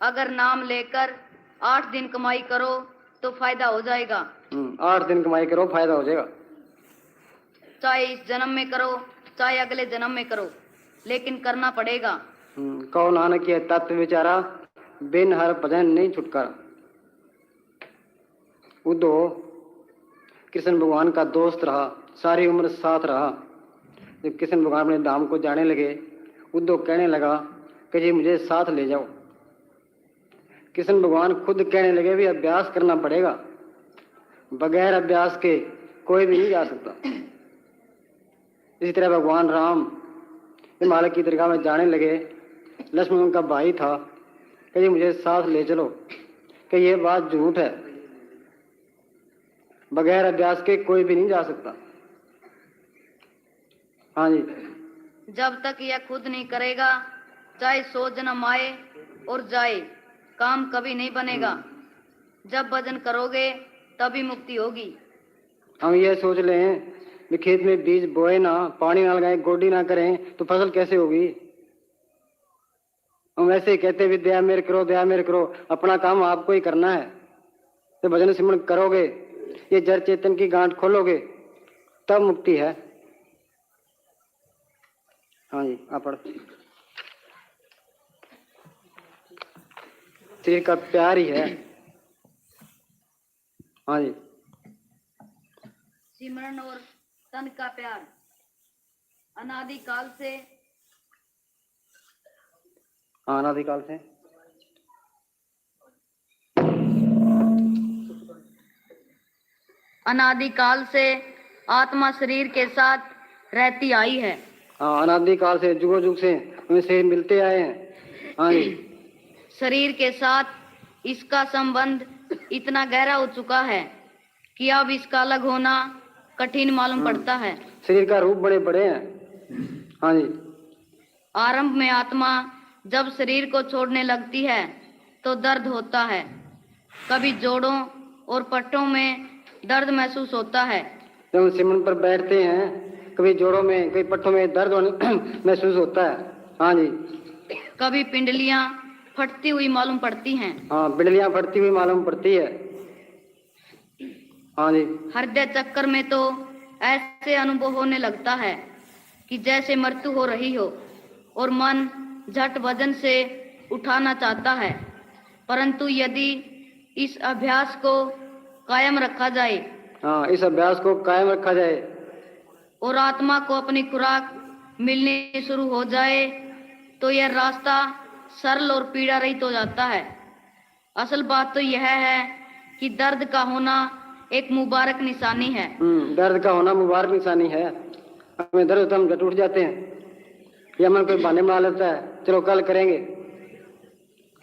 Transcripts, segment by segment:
अगर नाम लेकर 8 दिन कमाई करो तो फायदा हो जाएगा। 8 दिन कमाई करो फायदा हो जाएगा। चाहे इस जन्म में करो चाहे अगले जन्म में करो, लेकिन करना पड़ेगा। कहो नानक ये तत्व विचारा, बिन हर भजन नहीं छुटकारा। उद्धो कृष्ण भगवान का दोस्त रहा, सारी उम्र साथ रहा। जब कृष्ण भगवान अपने धाम को जाने लगे, उद्धव कहने लगा कि जी मुझे साथ ले जाओ। कृष्ण भगवान खुद कहने लगे भी अभ्यास करना पड़ेगा, बगैर अभ्यास के कोई भी नहीं जा सकता। इसी तरह भगवान राम हिमालय की दरगाह में जाने लगे। लक्ष्मण उनका भाई था कि जी मुझे साथ ले चलो, कि ये बात झूठ है, बगैर अभ्यास के कोई भी नहीं जा सकता। हाँ जी। जब तक यह खुद नहीं करेगा, चाहे 100 जन्म आए और जाए, काम कभी नहीं बनेगा। जब भजन करोगे तभी मुक्ति होगी। हम ये सोच लें कि खेत में बीज बोए ना, पानी ना लगाएं, गोडी ना करें तो फसल कैसे होगी। हम ऐसे ही कहते भी दया मेरे करो, दया मेरे करो, अपना काम आपको ही करना है। तो भजन सिमरन करोगे, ये जड़ चेतन की गांठ खोलोगे, तब मुक्ति है। हाँ जी, आप पढ़। शरीर का प्यार ही है। हाँ जी। सिमरन और तन का प्यार अनादिकाल से, अनादिकाल से अनादिकाल से आत्मा शरीर के साथ रहती आई है। हाँ, अनादिकाल से जुगों जुग से उनसे मिलते आए हैं। हाँ जी। शरीर के साथ इसका संबंध इतना गहरा हो चुका है कि अब इसका अलग होना कठिन मालूम पड़ता है। शरीर का रूप बड़े बड़े हैं। हाँ जी। आरंभ में आत्मा जब शरीर को छोड़ने लगती है तो दर्द होता है। कभी जोड़ों और पट्टों में दर्द महसूस होता है। जब हम सिमरन पर बैठते हैं, कभी जोड़ों में कभी पट्टों में दर्द महसूस होता है। हाँ जी। कभी पिंडलियां फटती हुई मालूम पड़ती हैं। हाँ, पिंडलियां फटती हुई मालूम पड़ती है। हाँ जी। हृदय चक्कर में तो ऐसे अनुभव होने लगता है कि जैसे मृत्यु हो रही हो और मन झट वजन से उठाना चाहता है। परंतु यदि इस अभ्यास को कायम रखा जाए, हाँ, इस अभ्यास को कायम रखा जाए और आत्मा को अपनी खुराक मिलनी शुरू हो जाए तो यह रास्ता सरल और पीड़ा रहित हो जाता है। असल बात तो यह है कि दर्द का होना एक मुबारक निशानी है। दर्द का होना मुबारक निशानी है। हमें दर्द होता है, हम झट उठ जाते हैं, या मन कोई बहाने बना लेता है, चलो कल करेंगे।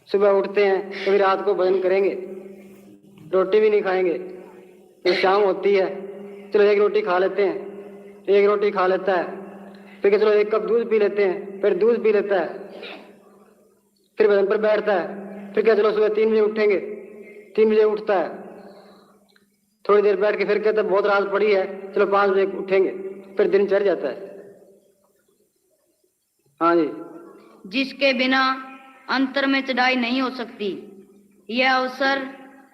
सुबह उठते हैं, कभी रात को भजन करेंगे, रोटी भी नहीं खाएंगे। तो शाम होती है, चलो एक रोटी खा लेते हैं, एक रोटी खा लेता है, फिर चलो एक कप दूध पी लेते हैं, फिर दूध पी लेता है, फिर भजन पर बैठता है। फिर क्या, चलो सुबह 3 बजे उठेंगे, 3 बजे उठता है, थोड़ी देर बैठ के फिर कहता है बहुत रात पड़ी है, चलो 5 बजे उठेंगे, फिर दिन चढ़ जाता है। हाँ जी। जिसके बिना अंतर में चढ़ाई नहीं हो सकती। यह अवसर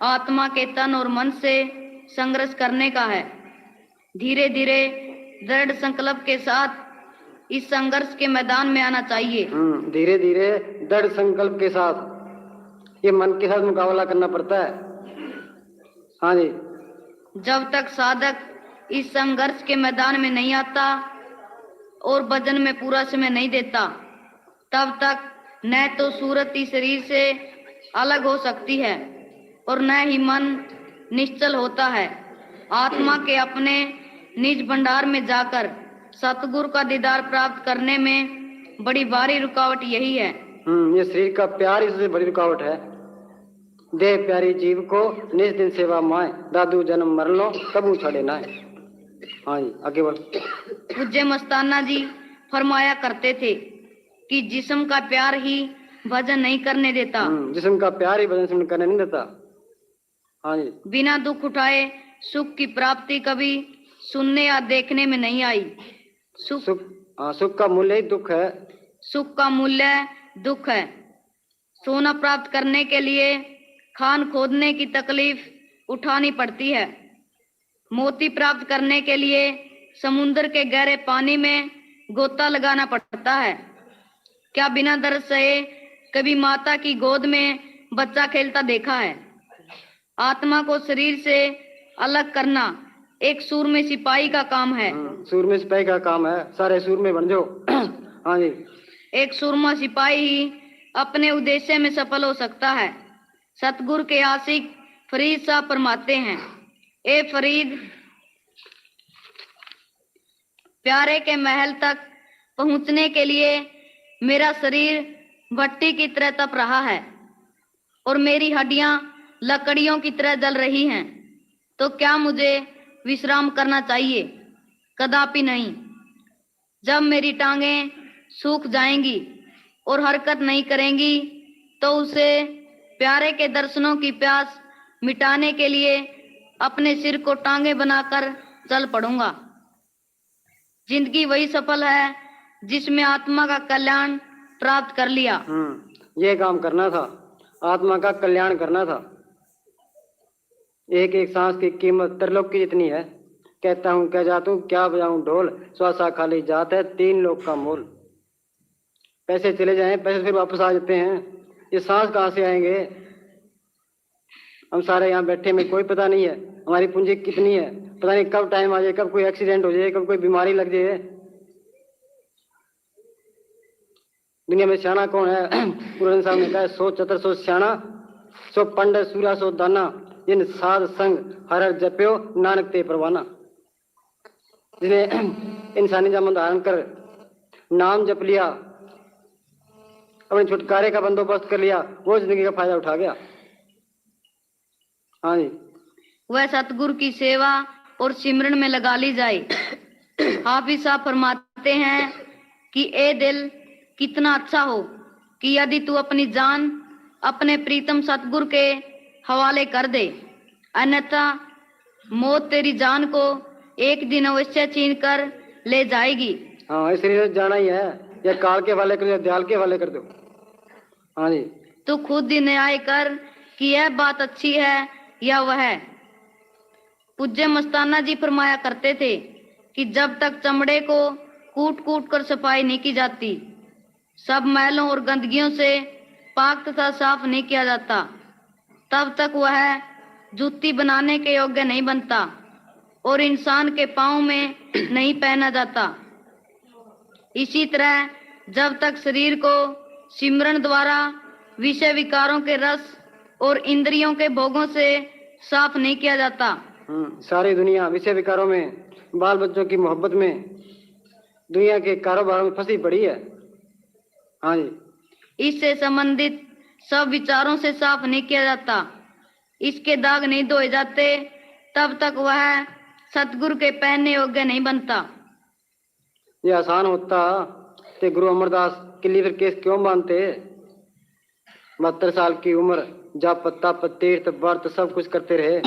आत्मा के तन और मन से संघर्ष करने का है। धीरे धीरे दृढ़ संकल्प के साथ इस संघर्ष के मैदान में आना चाहिए। धीरे धीरे दृढ़ संकल्प के साथ ये मन के साथ मुकाबला करना पड़ता है। हाँ जी। जब तक साधक इस संघर्ष के मैदान में नहीं आता और भजन में पूरा समय नहीं देता, तब तक न तो सूरत इस शरीर से अलग हो सकती है और न ही मन निश्चल होता है। आत्मा के अपने निज भंडार में जाकर सतगुरु का दीदार प्राप्त करने में बड़ी भारी रुकावट यही है। ये शरीर का प्यार इससे बड़ी रुकावट है। देह प्यारी जीव को निज दिन सेवा माए, दादू जन्म मर लो कबू छड़े ना। हाँ जी, आगे बढ़। पूज्य मस्ताना जी फरमाया करते थे कि जिस्म का प्यार ही भजन नहीं करने देता। जिस्म का प्यार ही भजन करने नहीं देता। हाँ जी। बिना दुख उठाए सुख की प्राप्ति कभी सुनने या देखने में नहीं आई। सुख का मूल्य ही दुख है। सुख का मूल्य दुख है। सोना प्राप्त करने के लिए खान खोदने की तकलीफ उठानी पड़ती है। मोती प्राप्त करने के लिए समुद्र के गहरे पानी में गोता लगाना पड़ता है। क्या बिना दर्द सहे कभी माता की गोद में बच्चा खेलता देखा है? आत्मा को शरीर से अलग करना एक सूरमे सिपाही का काम है। सूरमे सिपाही का काम है, सारे सूरमे बन जाओ। हाँ जी। एक सूरमा सिपाही ही अपने उद्देश्य में सफल हो सकता है। सतगुरु के आशिक फरीद साहब फरमाते हैं, ए फरीद, प्यारे के महल तक पहुंचने के लिए मेरा शरीर भट्टी की तरह तप रहा है और मेरी हड्डियां लकड़ियों की तरह जल रही हैं, तो क्या मुझे विश्राम करना चाहिए? कदापि नहीं। जब मेरी टांगें सूख जाएंगी और हरकत नहीं करेंगी तो उसे प्यारे के दर्शनों की प्यास मिटाने के लिए अपने सिर को टांगे बनाकर चल पड़ूंगा। जिंदगी वही सफल है जिसमें आत्मा का कल्याण प्राप्त कर लिया। ये काम करना था, आत्मा का कल्याण करना था। एक एक सांस की कीमत त्रिलोक की जितनी है। कहता हूँ कह जाता हूँ, क्या बजाऊं ढोल, श्वासा खाली जात है 3 लोक का मोल। पैसे चले जाएं, पैसे फिर वापस आ जाते हैं, ये सांस कहाँ से आएंगे? हम सारे यहाँ बैठे में कोई पता नहीं है हमारी पूंजी कितनी है। पता नहीं कब टाइम आ जाए, कब कोई एक्सीडेंट हो जाए, कब कोई बीमारी लग जाए। दुनिया में सियाना कौन है? पुराने साहब ने कहा, 100 चतर 100 सियाना, 100 पंडित सूरा 100 दाना, जिन साध संग हर जप्यो नानक ते परवाना। जिसने इंसानी जन्म धारण कर नाम जप लिया, अपने छुटकारे का बंदोबस्त कर लिया, वो जिंदगी का फायदा उठा गया। हाँ जी। वह सतगुरु की सेवा और सिमरन में लगा ली जाए। हाफिज साहब फरमाते हैं कि ए दिल, कितना अच्छा हो कि यदि तू अपनी जान अपने प्रीतम सतगुरु के हवाले कर दे, अन्यथा मौत तेरी जान को एक दिन अवश्य छीन कर ले जाएगी। हाँ, इसलिए जाना ही है, या काल के हवाले कर दो या दयाल के हवाले कर दो। हाँ जी। तू खुद ही न्याय कर कि यह बात अच्छी है या वह है। पूज्य मस्ताना जी फरमाया करते थे कि जब तक चमड़े को कूट कूट कर सफाई नहीं की जाती, सब मैलों और गंदगियों से पाक तथा साफ नहीं किया जाता, तब तक वह जूती बनाने के योग्य नहीं बनता और इंसान के पांव में नहीं पहना जाता। इसी तरह जब तक शरीर को सिमरन द्वारा विषय विकारों के रस और इंद्रियों के भोगों से साफ नहीं किया जाता, सारी दुनिया विषय विकारों में, बाल बच्चों की मोहब्बत में, दुनिया के कारोबार में फंसी पड़ी है। हाँ जी। इससे संबंधित सब विचारों से साफ नहीं किया जाता, इसके दाग नहीं धोए जाते, तब तक वह सतगुरु के पहनने योग्य नहीं बनता। ये आसान होता तो गुरु अमरदास किले फिर केस क्यों बांधते? 72 साल की उम्र, जाप तप तीर्थ व्रत सब कुछ करते रहे,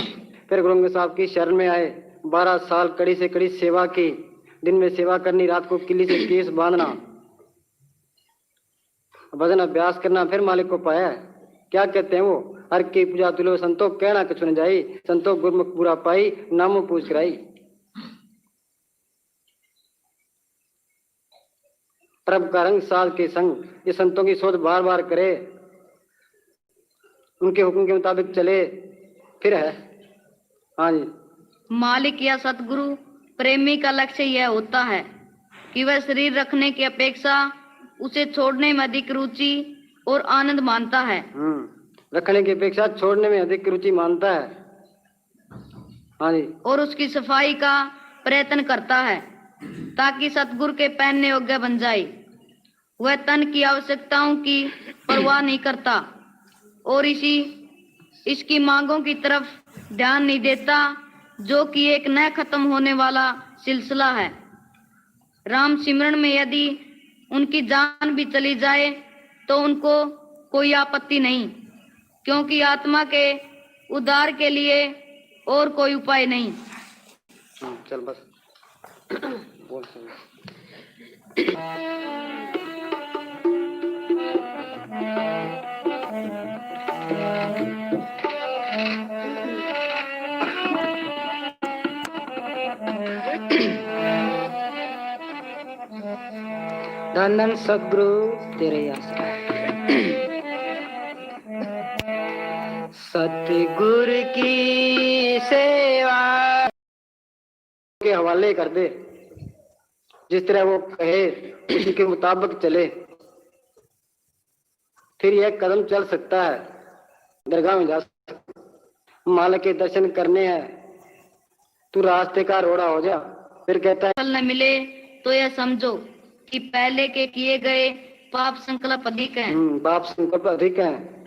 फिर गुरु अंगद साहब की शरण में आए। 12 साल कड़ी से कड़ी सेवा की, दिन में सेवा करनी, रात को किले से केस बांधना, भजन अभ्यास करना, फिर मालिक को पाया। क्या कहते हैं वो, हर की पूजा तुलो संतो कहना कछु न जाई, संतो गुरमुख पूरा पाई नामो पूछ कराई। प्रभ का रंग साध के संग, ये संतों की सोच बार बार करे, उनके हुक्म के मुताबिक चले, फिर है। हाँ जी। मालिक या सतगुरु प्रेमी का लक्ष्य यह होता है कि वह शरीर रखने की अपेक्षा उसे छोड़ने में अधिक रुचि और आनंद मानता है। रखने की अपेक्षा छोड़ने में अधिक रुचि मानता है। हाँ जी। और उसकी सफाई का प्रयत्न करता है ताकि सतगुरु के पहनने योग्य बन जाए। वह तन की आवश्यकताओं की परवाह नहीं करता और इसकी मांगों की तरफ ध्यान नहीं देता, जो कि एक न खत्म होने वाला सिलसिला है। राम सिमरन में यदि उनकी जान भी चली जाए तो उनको कोई आपत्ति नहीं, क्योंकि आत्मा के उद्धार के लिए और कोई उपाय नहीं। चल बस बोल धन धन सदगुरु तेरे आसरा। सतगुरु की सेवा के हवाले कर दे, जिस तरह वो कहे उसी के मुताबिक चले, फिर एक कदम चल सकता है, दरगाह में जा सकता है। मालिक के दर्शन करने हैं, तू रास्ते का रोड़ा हो जा। फिर कहता है फल न मिले तो यह समझो कि पहले के किए गए पाप संकल्प अधिक हैं। पाप संकल्प अधिक हैं।